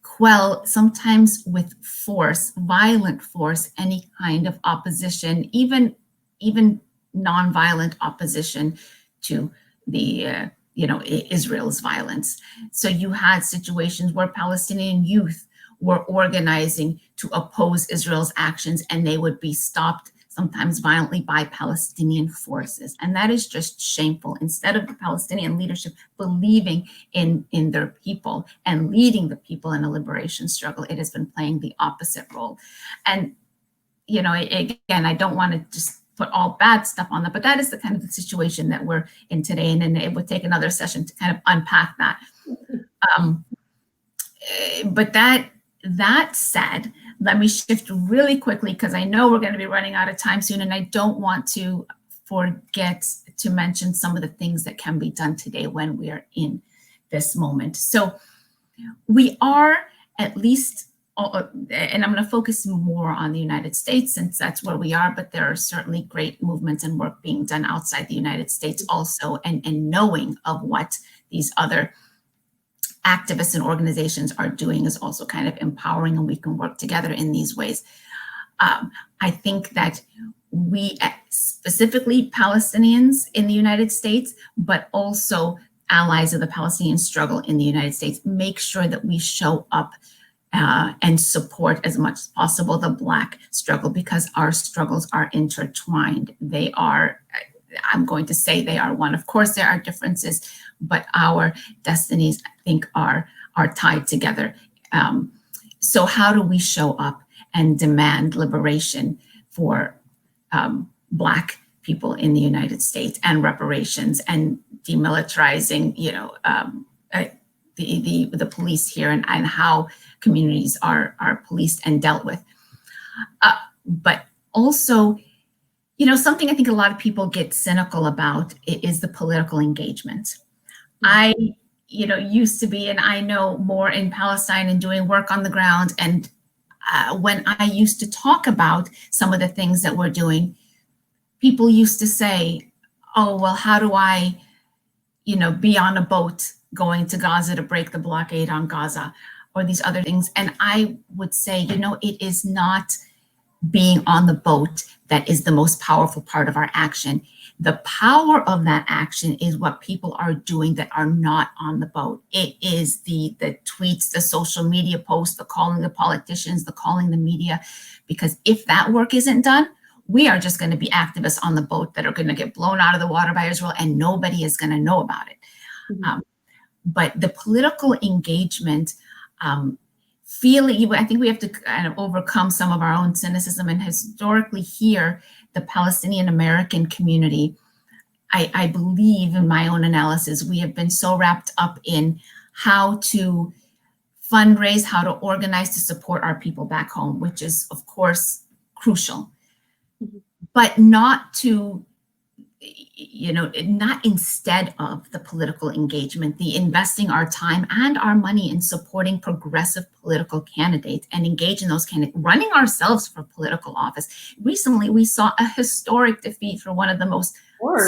quell, sometimes with force, violent force, any kind of opposition, even nonviolent opposition to the Israel's violence. So you had situations where Palestinian youth were organizing to oppose Israel's actions, and they would be stopped, sometimes violently, by Palestinian forces. And that is just shameful. Instead of the Palestinian leadership believing in their people and leading the people in a liberation struggle, it has been playing the opposite role. And, again, I don't want to just put all bad stuff on that, but that is the kind of the situation that we're in today. And it would take another session to kind of unpack that. But that said, let me shift really quickly, because I know we're going to be running out of time soon, and I don't want to forget to mention some of the things that can be done today when we are in this moment. So We are at least, and I'm going to focus more on the United States since that's where we are, but there are certainly great movements and work being done outside the United States also, and knowing of what these other activists and organizations are doing is also kind of empowering, and we can work together in these ways. I think that we, specifically Palestinians in the United States, but also allies of the Palestinian struggle in the United States, make sure that we show up and support as much as possible the Black struggle, because our struggles are intertwined. They are, I'm going to say they are one. Of course, there are differences, but our destinies, I think, are tied together. So how do we show up and demand liberation for Black people in the United States, and reparations, and demilitarizing, the police here, and how communities are policed and dealt with. But also, something I think a lot of people get cynical about is the political engagement. I, used to be, and I know more in Palestine and doing work on the ground. And when I used to talk about some of the things that we're doing, people used to say, oh, well, how do I, be on a boat going to Gaza to break the blockade on Gaza, or these other things? And I would say, it is not being on the boat that is the most powerful part of our action. The power of that action is what people are doing that are not on the boat. It is the tweets, the social media posts, the calling the politicians, the calling the media, because if that work isn't done, we are just going to be activists on the boat that are going to get blown out of the water by Israel, and nobody is going to know about it. Mm-hmm. But the political engagement, I think we have to kind of overcome some of our own cynicism. And historically here, the Palestinian American community, I believe in my own analysis, we have been so wrapped up in how to fundraise, how to organize to support our people back home, which is, of course, crucial. Mm-hmm. But not to, not instead of the political engagement, the investing our time and our money in supporting progressive political candidates and engaging those candidates, running ourselves for political office. Recently, we saw a historic defeat for one of the most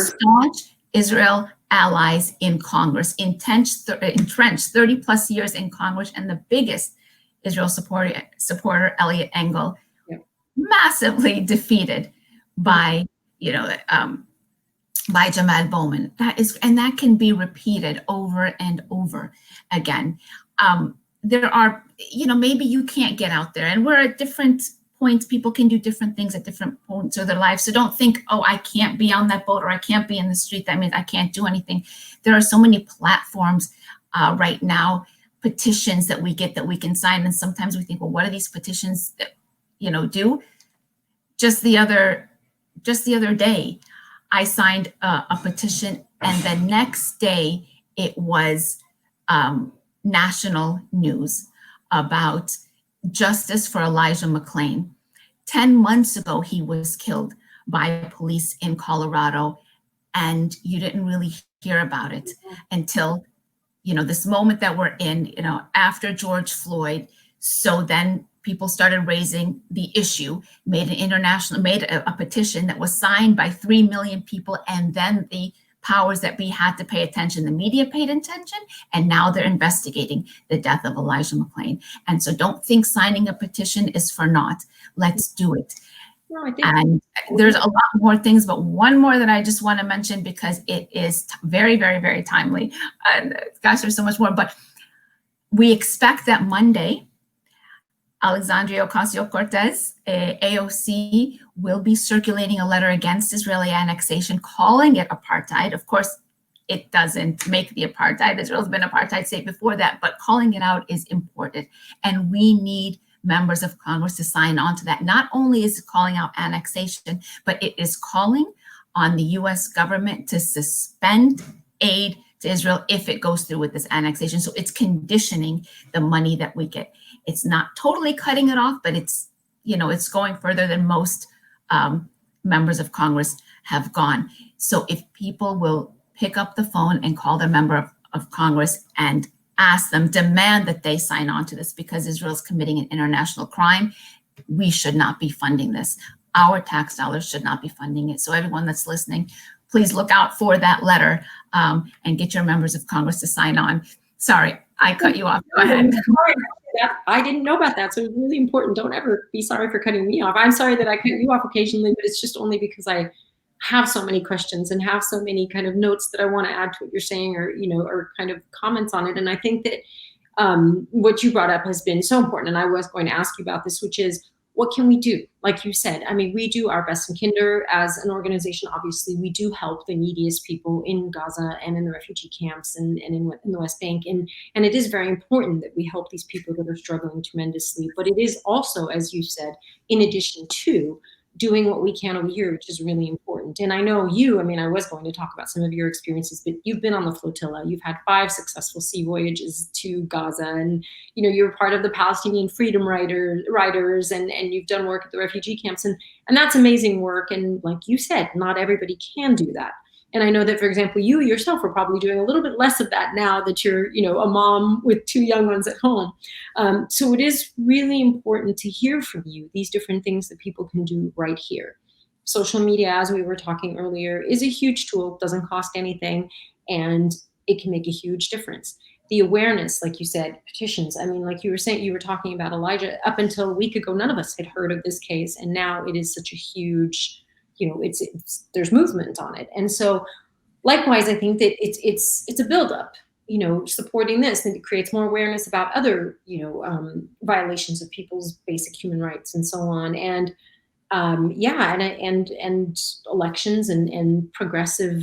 staunch Israel allies in Congress, entrenched 30 plus years in Congress, and the biggest Israel supporter, Eliot Engel, massively defeated by, by Jamal Bowman. That can be repeated over and over again. There are, maybe you can't get out there, and we're at different points. People can do different things at different points of their life. So don't think, oh, I can't be on that boat, or I can't be in the street. That means I can't do anything. There are so many platforms right now, petitions that we get that we can sign. And sometimes we think, well, what are these petitions that, do? Just the other day, I signed a petition, and the next day it was national news about justice for Elijah McClain. 10 months ago, he was killed by police in Colorado, and you didn't really hear about it until, this moment that we're in, after George Floyd. So then people started raising the issue, made a petition that was signed by 3 million people. And then the powers that be had to pay attention. The media paid attention, and now they're investigating the death of Elijah McClain. And so don't think signing a petition is for naught. Let's do it. No, I think and there's a lot more things, but one more that I just want to mention because it is very, very, very timely. Gosh, there's so much more, but we expect that Monday, Alexandria Ocasio-Cortez, AOC, will be circulating a letter against Israeli annexation, calling it apartheid. Of course, it doesn't make the apartheid. Israel's been an apartheid state before that, but calling it out is important. And we need members of Congress to sign on to that. Not only is it calling out annexation, but it is calling on the US government to suspend aid to Israel if it goes through with this annexation. So it's conditioning the money that we get. It's not totally cutting it off, but it's, it's going further than most members of Congress have gone. So if people will pick up the phone and call their member of Congress and ask them, demand that they sign on to this, because Israel's committing an international crime. We should not be funding this. Our tax dollars should not be funding it. So everyone that's listening, please look out for that letter and get your members of Congress to sign on. Sorry, I cut you off. Go ahead. I didn't know about that, so it's really important. Don't ever be sorry for cutting me off. I'm sorry that I cut you off occasionally, but it's just only because I have so many questions and have so many kind of notes that I want to add to what you're saying, or or kind of comments on it. And I think that what you brought up has been so important. And I was going to ask you about this, which is, what can we do? Like you said, I mean, we do our best in Kinder as an organization. Obviously, we do help the neediest people in Gaza and in the refugee camps and in the West Bank. And it is very important that we help these people that are struggling tremendously. But it is also, as you said, in addition to doing what we can over here, which is really important. And I know you, I mean, I was going to talk about some of your experiences, but you've been on the flotilla. You've had 5 successful sea voyages to Gaza, and you're part of the Palestinian freedom riders, and you've done work at the refugee camps, and that's amazing work. And like you said, not everybody can do that. And I know that, for example, you yourself are probably doing a little bit less of that now that you're, a mom with 2 young ones at home. So it is really important to hear from you these different things that people can do right here. Social media, as we were talking earlier, is a huge tool, doesn't cost anything, and it can make a huge difference. The awareness, like you said, petitions. I mean, like you were saying, you were talking about Elijah. Up until a week ago, none of us had heard of this case, and now it is such a huge, there's movement on it. And so likewise, I think that it's a buildup, supporting this, and it creates more awareness about other, violations of people's basic human rights and so on. And and elections and progressive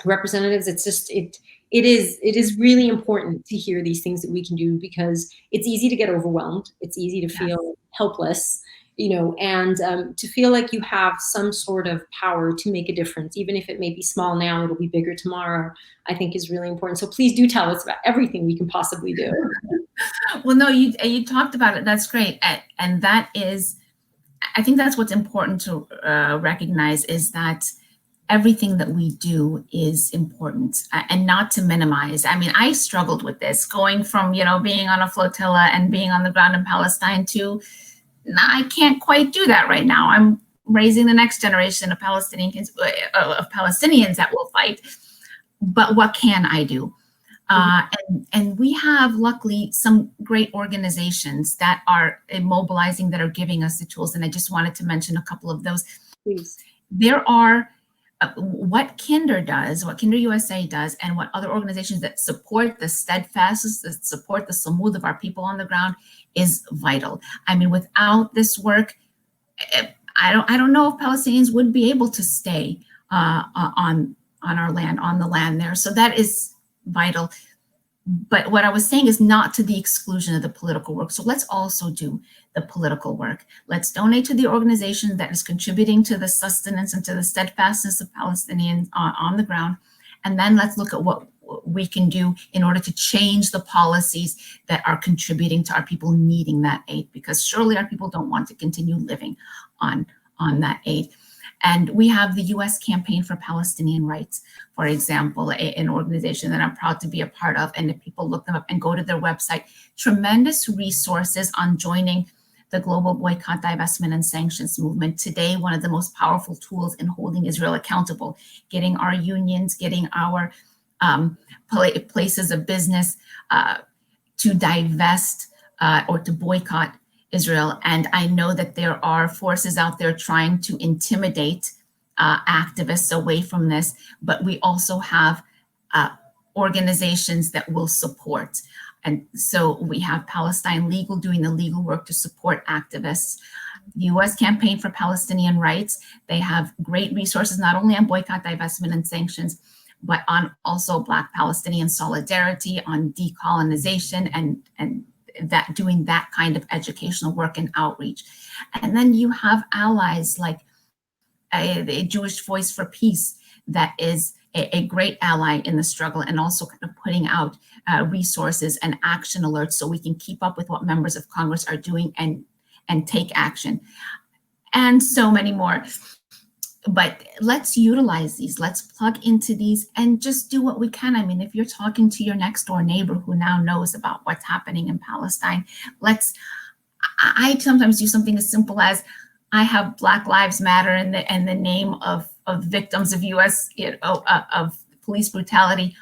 representatives. It's just, it is really important to hear these things that we can do, because it's easy to get overwhelmed. It's easy to feel helpless, and to feel like you have some sort of power to make a difference, even if it may be small now, it'll be bigger tomorrow, I think is really important. So please do tell us about everything we can possibly do. Well, no, you talked about it. That's great. And that is, I think that's what's important to recognize, is that everything that we do is important, and not to minimize. I mean, I struggled with this, going from, being on a flotilla and being on the ground in Palestine to, I can't quite do that right now. I'm raising the next generation of Palestinians that will fight. But what can I do? And we have, luckily, some great organizations that are mobilizing, that are giving us the tools. And I just wanted to mention a couple of those. Please. There are what Kinder does, what Kinder USA does, and what other organizations that support the steadfastness, that support the samud of our people on the ground, is vital. I mean, without this work, I don't know if Palestinians would be able to stay on our land, on the land there. So that is vital. But what I was saying is not to the exclusion of the political work. So let's also do the political work. Let's donate to the organization that is contributing to the sustenance and to the steadfastness of Palestinians on the ground. And then let's look at what we can do in order to change the policies that are contributing to our people needing that aid, because surely our people don't want to continue living on that aid. And we have the U.S. Campaign for Palestinian Rights, for example, an organization that I'm proud to be a part of. And if people look them up and go to their website, tremendous resources on joining the global boycott, divestment, and sanctions movement. Today, one of the most powerful tools in holding Israel accountable, getting our unions, getting our places of business to divest or to boycott Israel. And I know that there are forces out there trying to intimidate activists away from this, but we also have organizations that will support. And so we have Palestine Legal doing the legal work to support activists. The U.S. Campaign for Palestinian Rights, they have great resources, not only on boycott, divestment, and sanctions, but on also Black Palestinian solidarity, on decolonization, and that doing that kind of educational work and outreach. And then you have allies like a Jewish Voice for Peace, that is a great ally in the struggle, and also kind of putting out resources and action alerts so we can keep up with what members of Congress are doing and take action, and so many more. but let's utilize these, let's plug into these and just do what we can. I mean, if you're talking to your next door neighbor who now knows about what's happening in Palestine, I sometimes do something as simple as I have Black Lives Matter in the name of victims of US, of police brutality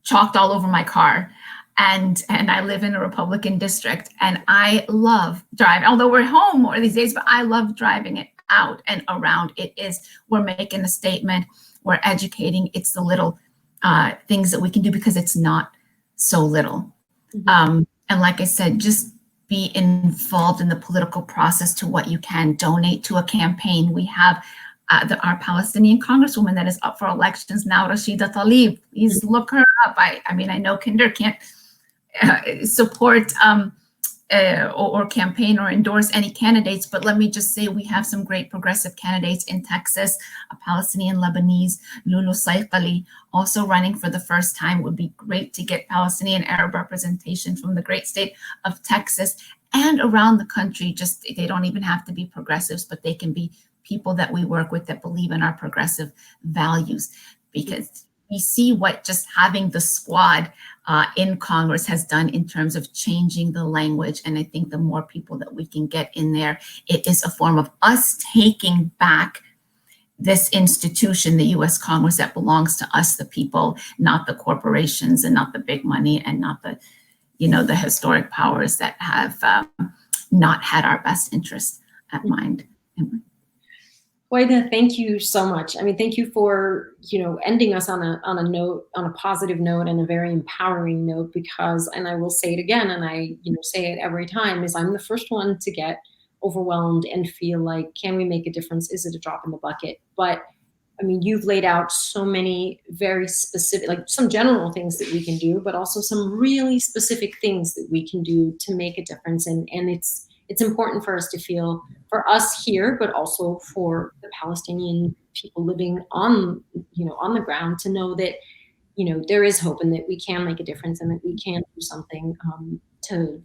chalked all over my car. And I live in a Republican district, and I love driving, although we're home more these days, but I love driving it out and around. We're making a statement, we're educating. It's the little things that we can do, because it's not so little. And like I said, just be involved in the political process to what you can. Donate to a campaign. We have our Palestinian congresswoman that is up for elections now, Rashida Tlaib. Please look her up. I mean, I know Kinder can't support or campaign or endorse any candidates, but let me just say we have some great progressive candidates in Texas, a Palestinian Lebanese, Lulu Saifali, also running for the first time. It would be great to get Palestinian Arab representation from the great state of Texas and around the country. Just, they don't even have to be progressives, but they can be people that we work with that believe in our progressive values, because we see what just having the squad in Congress has done in terms of changing the language. And I think the more people that we can get in there, it is a form of us taking back this institution, the US Congress, that belongs to us, the people, not the corporations and not the big money and not the, the historic powers that have not had our best interest at mind. Huwaida, thank you so much. I mean, thank you for, ending us on a positive note and a very empowering note, because, and I will say it again, and I, say it every time, is I'm the first one to get overwhelmed and feel like, can we make a difference? Is it a drop in the bucket? But I mean, you've laid out so many very specific, like some general things that we can do, but also some really specific things that we can do to make a difference. And it's important for us to feel, for us here, but also for the Palestinian people living on the ground, to know that, there is hope and that we can make a difference and that we can do something to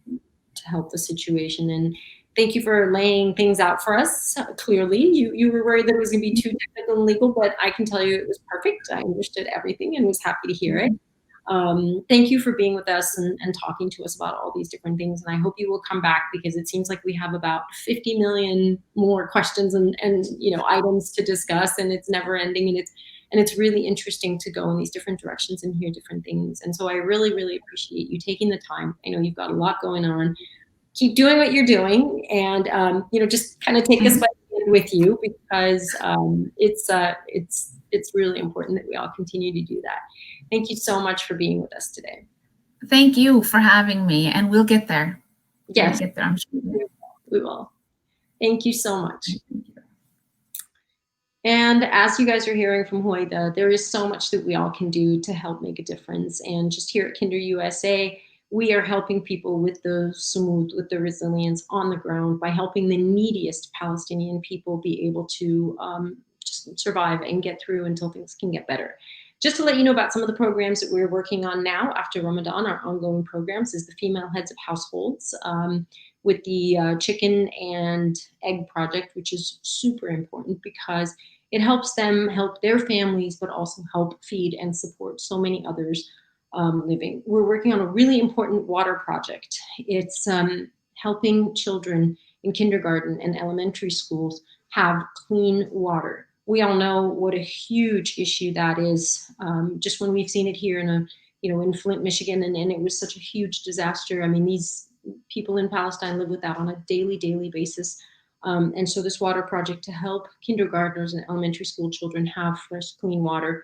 help the situation. And thank you for laying things out for us clearly. You were worried that it was going to be too technical and legal, but I can tell you it was perfect. I understood everything and was happy to hear it. Thank you for being with us and talking to us about all these different things. And I hope you will come back, because it seems like we have about 50 million more questions and items to discuss, and it's never ending. And it's really interesting to go in these different directions and hear different things. And so I really, really appreciate you taking the time. I know you've got a lot going on. Keep doing what you're doing, and just kind of take us by the hand with you, because it's really important that we all continue to do that. Thank you so much for being with us today. Thank you for having me, and we'll get there. Yes, we'll get there. I'm sure we will. Thank you so much. And as you guys are hearing from Huwaida, there is so much that we all can do to help make a difference. And just here at Kinder USA, we are helping people with the sumud, with the resilience on the ground, by helping the neediest Palestinian people be able to just survive and get through until things can get better. Just to let you know about some of the programs that we're working on now after Ramadan, our ongoing programs, is the Female Heads of Households with the Chicken and Egg Project, which is super important because it helps them help their families, but also help feed and support so many others living. We're working on a really important water project. It's helping children in kindergarten and elementary schools have clean water. We all know what a huge issue that is. Just when we've seen it here in Flint, Michigan, and it was such a huge disaster. I mean, these people in Palestine live with that on a daily basis. And so this water project to help kindergartners and elementary school children have fresh, clean water,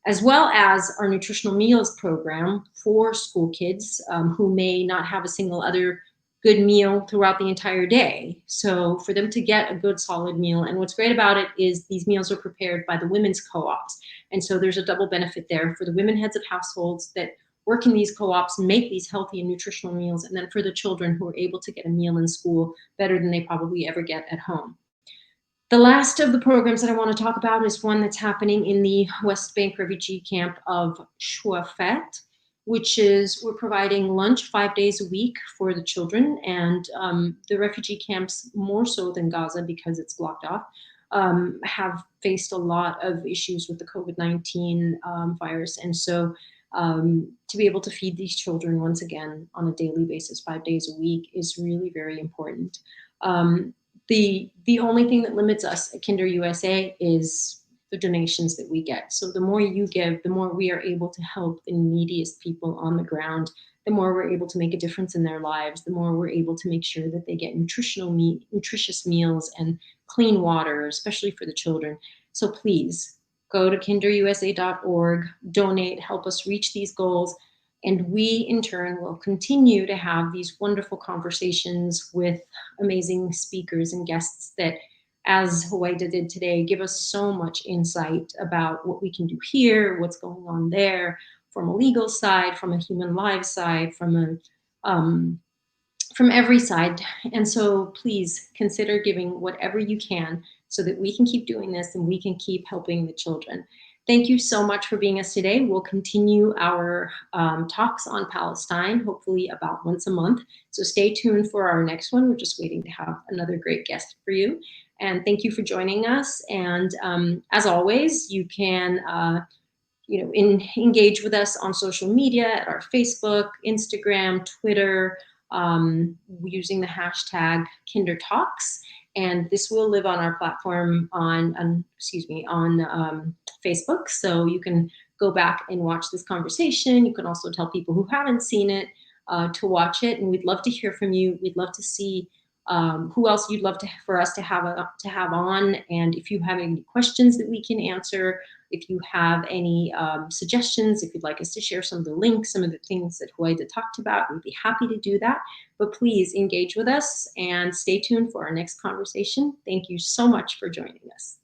as well as our nutritional meals program for school kids who may not have a single other good meal throughout the entire day. So for them to get a good solid meal. And what's great about it is these meals are prepared by the women's co-ops. And so there's a double benefit there for the women heads of households that work in these co-ops and make these healthy and nutritional meals. And then for the children who are able to get a meal in school better than they probably ever get at home. The last of the programs that I want to talk about is one that's happening in the West Bank refugee camp of Shuafat, which is we're providing lunch 5 days a week for the children, and the refugee camps more so than Gaza because it's blocked off. have faced a lot of issues with the COVID-19 virus. And so to be able to feed these children once again on a daily basis, 5 days a week, is really very important. The only thing that limits us at Kinder USA is the donations that we get. So the more you give, the more we are able to help the neediest people on the ground, the more we're able to make a difference in their lives, the more we're able to make sure that they get nutritious meals and clean water, especially for the children. So please go to kinderusa.org, donate, help us reach these goals. And we, in turn, will continue to have these wonderful conversations with amazing speakers and guests that, as Huwaida did today, give us so much insight about what we can do here, what's going on there, from a legal side, from a human lives side, from every side. And so please consider giving whatever you can so that we can keep doing this and we can keep helping the children. Thank you so much for being us today. We'll continue our talks on Palestine, hopefully about once a month. So stay tuned for our next one. We're just waiting to have another great guest for you. And thank you for joining us. And as always, you can engage with us on social media at our Facebook, Instagram, Twitter, using the hashtag KinderTalks. And this will live on our platform on Facebook. So you can go back and watch this conversation. You can also tell people who haven't seen it to watch it. And we'd love to hear from you. We'd love to see who else you'd love for us to have on. And if you have any questions that we can answer, if you have any suggestions, if you'd like us to share some of the links, some of the things that Huwaida talked about, we'd be happy to do that. But please engage with us and stay tuned for our next conversation. Thank you so much for joining us.